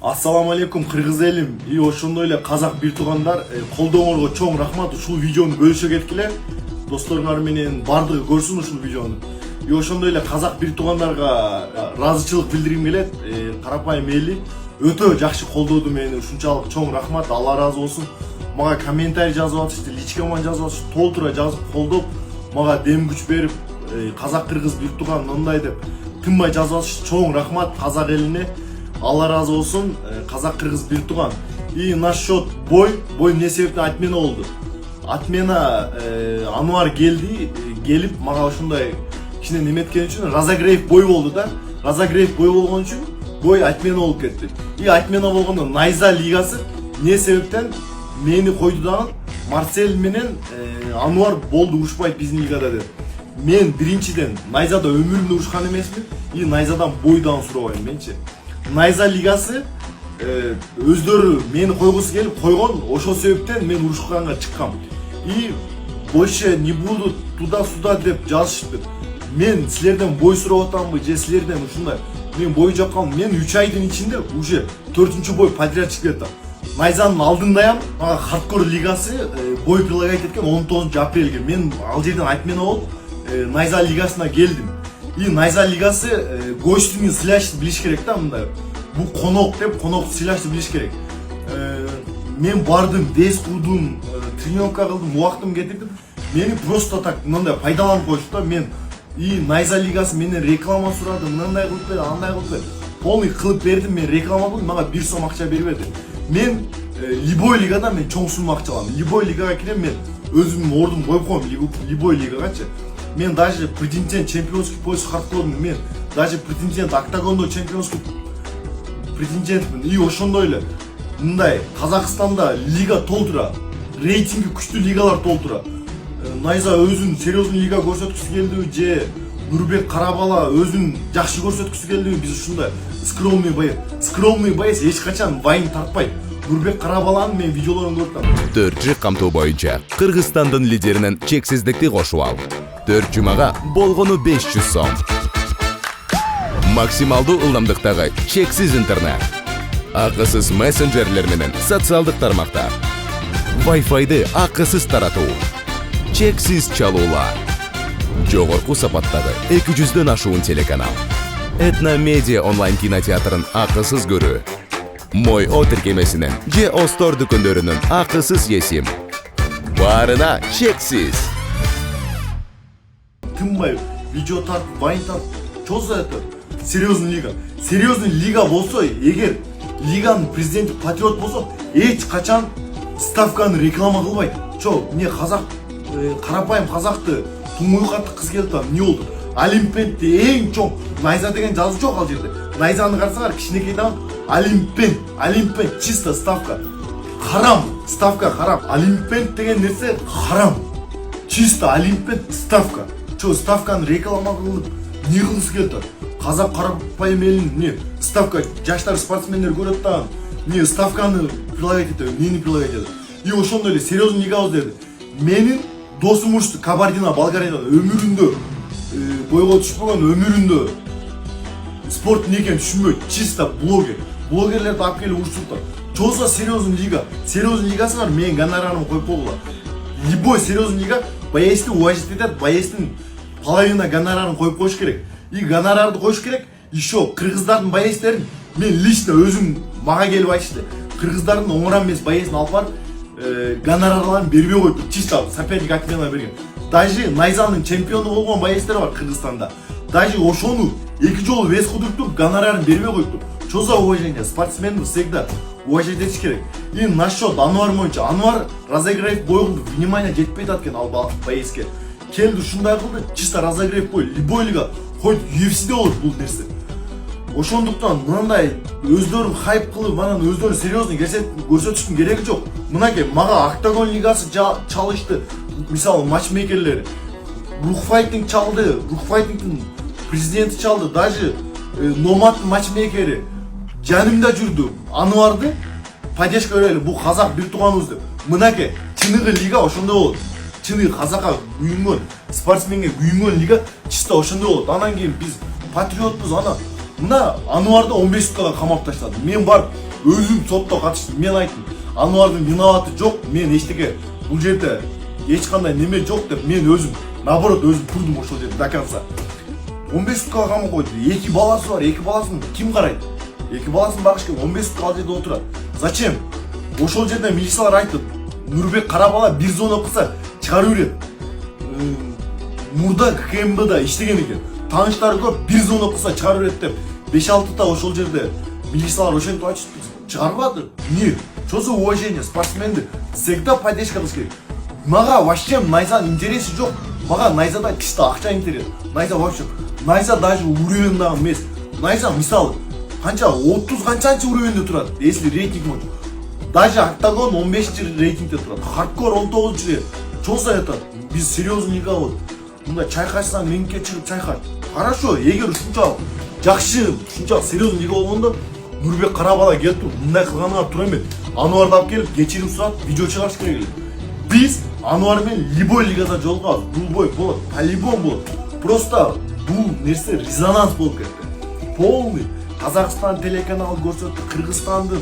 Ассаламу алейкум кыргыз элим. Ошондой эле казак бир туугандар, колдооңорго чоң рахмат. Ушул видеону бөлүшө кеткиле. Досторуңар менен бардыгы көрсүн ушул видеону. Ошондой эле казак бир туугандарга ыраазычылык билдиргим келет. Карапайым эли өтө жакшы колдоду мени. Ушунчалык чоң рахмат. Алла ыраазы болсун. Мага комментарий жазып атышты, личкаман жазып атышты, толтура жазып колдоп, мага дем күч берип, казак кыргыз бир тууган мындай деп тынбай жазып атышты. Чоң рахмат казак элине. Алла разы болсун, казак кыргыз бир тууган. И насчет бой эмне себептен отмена болду? Отмена Ануар келип мага ошондой кичине неметкен үчүн разогрев бой болду да. Разогрев бой болгон үчүн бой отмена болуп кетти. И отмена болгондо Найза лигасы эмне себептен мени койду дагы Марсель менен Ануар болду урушпайт биздин лигада деп. Мен биринчиден Найзада өмүрүмдө урушкан эмесмин. И Найзадан бой дагы сурабайм менчи. Найза лигасы өздөрү мени койгусу келип койгон, ошол себептен мен урушканга чыккам. И больше не буду туда-сюда деп жазышыпты. Мен силерден бой сурап атамбы же силерден ушундай. Мен бой жаккам, мен 3 айдын ичинде уже 4-чү бой подряд чыгып кетти. Найзанын алдындайам, мага хардкор лигасы бой предлагать эткен 19 апрелге. Мен ал жерден отмена болуп Найза лигасына келдим. И Найза лигасы гостьтүн сыйлашты билиш керек да мындай. Бул конок деп, конокту сыйлашты билиш керек. Мен бардым, вес курдум, тренировка кылдым, убактым кетирдим. Мени просто так мындай пайдаланып коюшту да. Мен и Найза лигасы менен реклама сурады, мындай кылып бер, андай кылып бер. Полный кылып бердим, мен реклама кылдым, мага 1 сом акча бербеди. Мен любой лигада мен чоң сумма акча алам. Любой лигага кирем, мен өзүмдүн ордум коюп коем любой лигагачы. Мен даже претендент чемпионский пояс хардкормун, мен даже претендент октагондо чемпионский претендентмин. И ошондой эле мындай Казакстанда лига толтура, рейтинги күчтүү лигалар толтура. Найза өзүн серьезный лига көрсөткүсү келдиби же Нурбек Карабала өзүн жакшы көрсөткүсү келдиби? Биз ушундай скромный боец эч качан вайн тартпайт. Нурбек Карабаланын мен видеолорун көрүп атам. 4 камтоо боюнча Кыргызстандын лидеринен чексиздикти кошуп ал. 4 жумага болгону 500 сом. Максималдуу ылдамдыктагы чексиз интернет. Акысыз мессенджерлер менен социалдык тармактар. Wi-Fi'ды акысыз таратуу. Чексиз чалуулар. Жогорку сапаттагы 200дөн ашуун телеканал. Этно медиа онлайн кинотеатрын акысыз көрүү. Мой О тиркемесинен же Остор дүкөндөрүнүн акысыз есим. Баарына чексиз. Тынбай видео тартып, вайн тартып, чо за это? Серьезный лига. Серьезный лига болсо, эгер лиганын президенти патриот болсо, эч качан ставканы реклама кылбайт. Чо, мне казак, карапайым казакты туңуйкатты кыз келип атам, эмне болду? Олимпиадте эң чоң Найза деген жазуу жок ал жерде. Найзаны карасаңар кичинекей дагы Олимпиад чисто ставка. Харам, ставка харам. Олимпиад деген нерсе харам. Чисто Олимпиад ставка. Чо, ставканы реклама кылып, не кылгысы келди? Казак карапайым элин не ставка жаштар спортсмендер көрөт да, не ставканы предлагать этет, мени предлагать этет. И ошондой эле серьезный лига деді. Менин досум урушты Кабардино, Болгарияда өмүрүндө бойго түшпөгөн өмүрүндө спорт эмне экенин түшүнбөйт. Чисто блогерлерди алып келип урушуптар. Чоза серьезный лига. Серьезный лигасы бар, менин гонорарымды коюп койгула. Любой серьезный лига боецти уважать этет, боецтин половина гонорарын коюп коюш керек. И гонорарды коюш керек. Еще кыргыздардын боецтерин мен лично өзүм мага келип айтышты. Кыргыздардын оңоран эмес боецин алып барып гонорарларын бербей коюпту. Чисто соперник отмена берген. Даже Найзанын чемпиону болгон боецтер бар Кыргызстанда. Даже ошону 2 жолу вес кудуктуп гонорарын бербей коюпту. Что за уважение? Спортсменду всегда уважать этиш керек. И насчет Ануар боюнча, Ануар разогрев бой кылды, внимание жетпей аткен ал боецке. Келди ушундай кылды, чисто разогрев бой. Любой лига, хоть UFC'де болот бул нерсе. Ошондуктан мындай өздөрүн хайп кылып, анан өздөрүн серьезный көрсөтүштүн кереги жок. Мынакей мага октагон лигасы чалышты. Мисалы матчмейкерлери. Рухфайтинг чалды, Рухфайтингдин президенти чалды, даже Номадтын матчмейкери жанымда жүрдү. Ануарды поддержка берели, бул казак бир тууганыбыз деп. Мынакей чыныгы лига ошондой болот. Чыныгы казакка күйүнгөн, спортсменге күйүнгөн лига чисто ошондой болот. Анан кийин биз патриотпуз, мына Ануарды 15 суткага камап таштады. Мен барып өзүм сотто катыштым. Мен айттым, Ануардын виноваты жок, мен эчтеке бул жерде эч кандай неме жок деп мен өзүм наоборот өзүм турдум ошол жерде до конца. 15 суткага камап койду. 2 баласы бар, 2 баласын ким карайт? 2 баласын багыш керек, 15 сутка ал жерде отурат. Зачем? Ошол жерде милициялар айтты, Нурбек Карабала бир звонок кылса чыгарып берет. Мурда КМБда иштеген экен. Тааныштары көп, бир звонок кылса чыгарып берет деп 5-6 та ошол жерде милициялар ошентип айтышты. Чыгарбады. Не? Что за уважение? Спортсменди всегда поддержка кылыш керек. Мага вообще Найзанын интереси жок. Мага Найзада чисто акча интерес. Найза вообще. Найза даже уровень дагы эмес. Найза мисалы канча 30 канчанчы уровенде турат. Если рейтинг может. Даже Октагон 15-чи рейтингде турат. Хардкор 19-чи. Чоң саятат. Биз серьезный лига болот. Мында чайкашсаң рингке чыгып чайкаш. Хорошо, эгер ушунчалык жакшы, ушунчалык серьезный лига болгондо Нурбек Карабала келип туруп мындай кылганга туура эмес. Ануарды алып келип кечирим сурап, видео чыгарыш керек эле. Биз Ануар менен любой лигада жолугабыз. Бул бой болот, по-любому болот. Просто бул нерсе резонанс болуп кетти. Полный Казакстан телеканалы көрсөттү, Кыргызстандын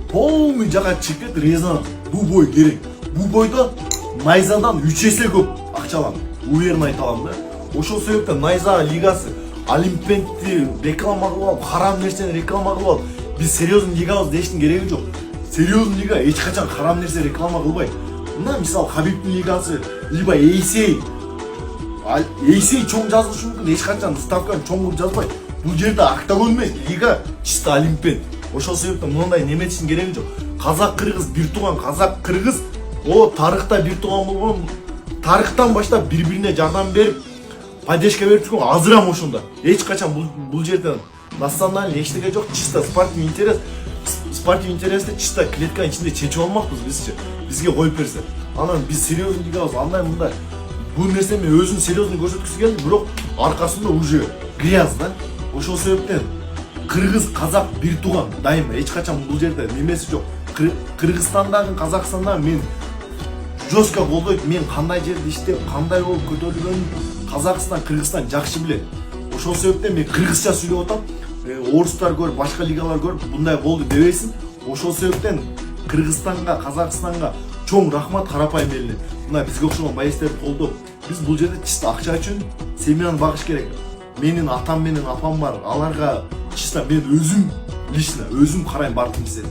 полный жака чыгып кетти резонанс. Бул бой керек. Бул бойдо Найзадан 3 эсе көп акчаланды. Уверен айта алам да. Ошол себептен Найза лигасы Олимпиадты реклама кылып алып, харам нерсени реклама кылып алып, биз серьезный лигабыз дештин кереги жок. Серьезный лига эч качан харам нерсе реклама кылбайт. Мына мисал Хабибтин лигасы, либо Эйсей чоң жазылышы мүмкүн, эч качан ставканы чоң кылып жазбайт. Бул жерде Октагон эмес, лига чисто Олимпиад. Ошол себептен мындай неметиштин кереги жок. Казак-кыргыз бир тууган, казак-кыргыз тарыхта бир тууган болгон, тарыхтан баштап бири-бирине жардам берип, поддержка берип жүргөн азырам ошондо. Эч качан бул жерден национальный эчтеке жок, чисто спортивный интерес. Спортивный интерести чисто клетканын ичинде чечип алмакпыз бизчи. Бизге коюп берсе. Анан биз серьезный лигабыз, андай мындай. Бул нерсени өзүн серьезный көрсөткүсү келди, бирок аркасында уже грязь да. Ошол себептен кыргыз казак бир тууган дайыма эч качан бул жерде немеси жок. Кыргызстандагы, Казакстандагы мен жестко колдойт. Мен кандай жерде иштеп, кандай болуп көтөрүлгөнүн Казакстан, Кыргызстан жакшы билет. Ошол себептен мен кыргызча сүйлөп атам. Орустар көрүп, башка лигалар көрүп мындай болду дебейсин. Ошол себептен Кыргызстанга, Казакстанга чоң рахмат карапайым элине. Мына бизге окшогон байестерди колдоп, биз бул жерде чисто акча үчүн семьяны багыш керек. Менин атам менен апам бар, аларга чисто мен өзүм лично өзүм карайм бардым десем.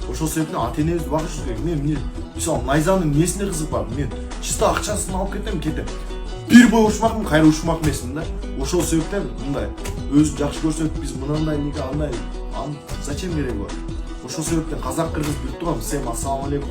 Ошол себептен ата-энебизди багыш керек. Мен мисалы Найзанын эмесине кызык бар. Мен чисто акчасын алып кетем. Бир бой ушмакмын, кайра ушмак эмесмин да. Ошол себептен мындай өзүн жакшы көрсөтүп биз мындай лига андай зачем кереги бар? Ошол себептен казак-кыргыз бир тууган. Всем ассаламу алейкум.